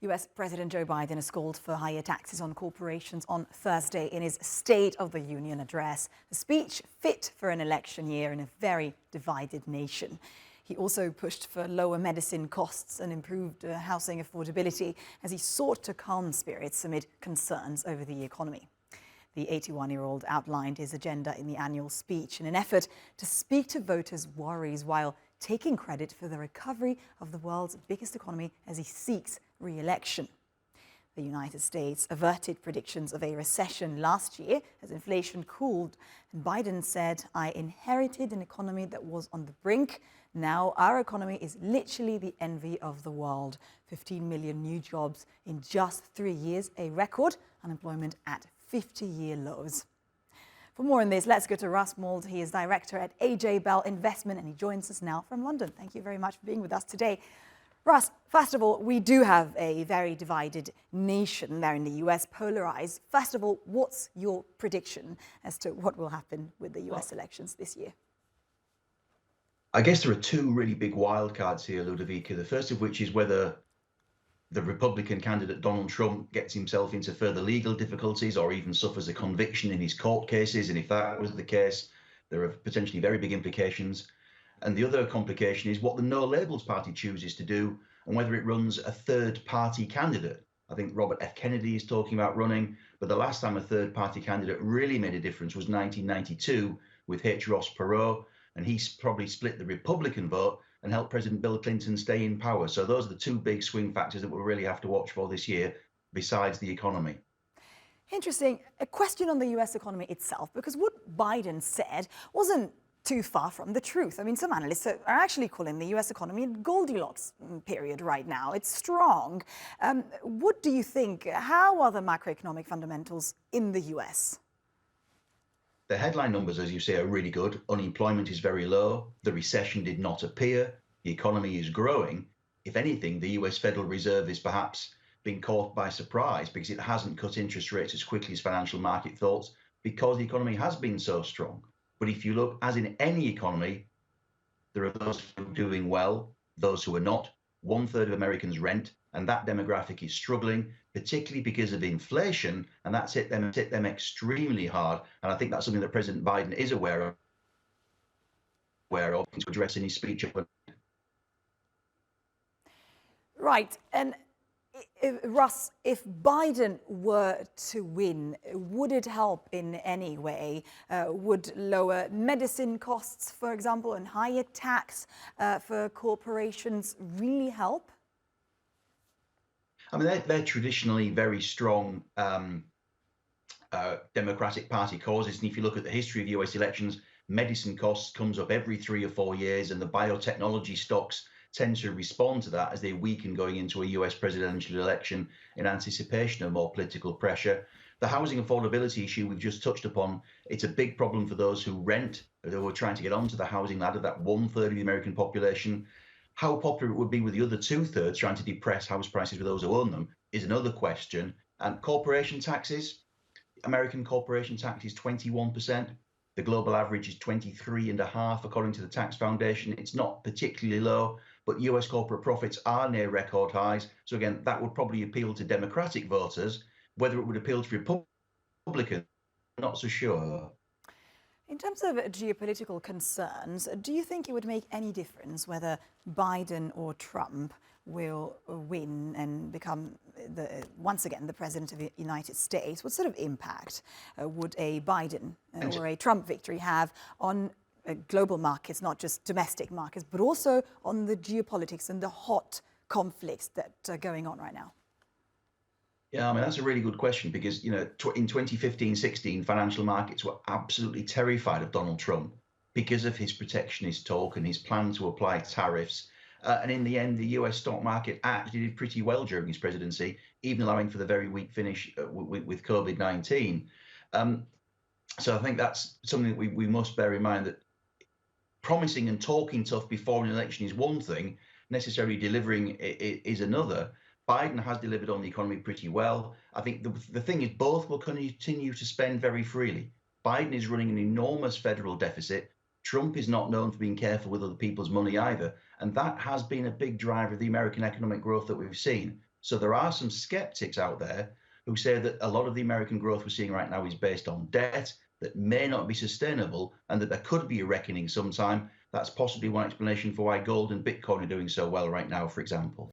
US President Joe Biden has called for higher taxes on corporations on Thursday in his State of the Union address, a speech fit for an election year in a very divided nation. He also pushed for lower medicine costs and improved housing affordability as he sought to calm spirits amid concerns over the economy. The 81-year-old outlined his agenda in the annual speech in an effort to speak to voters' worries while taking credit for the recovery of the world's biggest economy as he seeks re-election. The United States averted predictions of a recession last year as inflation cooled, and Biden said, "I inherited an economy that was on the brink. Now our economy is literally the envy of the world. 15 million new jobs in just 3 years, a record, unemployment at 50-year lows." For more on this, let's go to Russ Mould. He is director at AJ Bell Investment, and he joins us now from London. Thank you very much for being with us today. Russ, first of all, we do have a very divided nation there in the US, polarized. First of all, what's your prediction as to what will happen with the US elections this year? I guess there are two really big wildcards here, Ludovica. The first of which is whether the Republican candidate Donald Trump gets himself into further legal difficulties or even suffers a conviction in his court cases. And if that was the case, there are potentially very big implications. And the other complication is what the No Labels Party chooses to do and whether it runs a third party candidate. I think Robert F. Kennedy is talking about running, but the last time a third party candidate really made a difference was 1992 with H. Ross Perot, and he's probably split the Republican vote and helped President Bill Clinton stay in power. So those are the two big swing factors that we'll really have to watch for this year, besides the economy. Interesting. A question on the US economy itself, because what Biden said wasn't too far from the truth. I mean, some analysts are actually calling the US economy in Goldilocks period right now. It's strong. What do you think? How are the macroeconomic fundamentals in the US? The headline numbers, as you say, are really good. Unemployment is very low. The recession did not appear. The economy is growing. If anything, the US Federal Reserve is perhaps being caught by surprise because it hasn't cut interest rates as quickly as financial market thought because the economy has been so strong. But if you look, as in any economy, there are those who are doing well, those who are not. 1/3 of Americans rent, and that demographic is struggling, particularly because of inflation, and that's hit them extremely hard. And I think that's something that President Biden is aware of to address in his speech. Right. And Russ, if Biden were to win, would it help in any way? Would lower medicine costs, for example, and higher tax for corporations really help? I mean, they're traditionally very strong Democratic Party causes. And if you look at the history of US elections, medicine costs comes up every 3 or 4 years, and the biotechnology stocks tend to respond to that as they weaken going into a US presidential election in anticipation of more political pressure. The housing affordability issue we've just touched upon, it's a big problem for those who rent, who are trying to get onto the housing ladder, that 1/3 of the American population. How popular it would be with the other 2/3 trying to depress house prices for those who own them is another question. And corporation taxes, American corporation tax is 21%. The global average is 23.5%, according to the Tax Foundation. It's not particularly low, but US corporate profits are near record highs. So again, that would probably appeal to Democratic voters. Whether it would appeal to Republicans, I'm not so sure. In terms of geopolitical concerns, do you think it would make any difference whether Biden or Trump will win and become once again the president of the United States? What sort of impact would a Biden or a Trump victory have on global markets, not just domestic markets, but also on the geopolitics and the hot conflicts that are going on right now? Yeah, I mean, that's a really good question because, in 2015-16, financial markets were absolutely terrified of Donald Trump because of his protectionist talk and his plan to apply tariffs. And in the end, the US stock market actually did pretty well during his presidency, even allowing for the very weak finish with COVID-19. So I think that's something that we must bear in mind, that promising and talking tough before an election is one thing, necessarily delivering is another. Biden has delivered on the economy pretty well. I think the thing is both will continue to spend very freely. Biden is running an enormous federal deficit. Trump is not known for being careful with other people's money either. And that has been a big driver of the American economic growth that we've seen. So there are some skeptics out there who say that a lot of the American growth we're seeing right now is based on debt that may not be sustainable and that there could be a reckoning sometime. That's possibly one explanation for why gold and Bitcoin are doing so well right now, for example.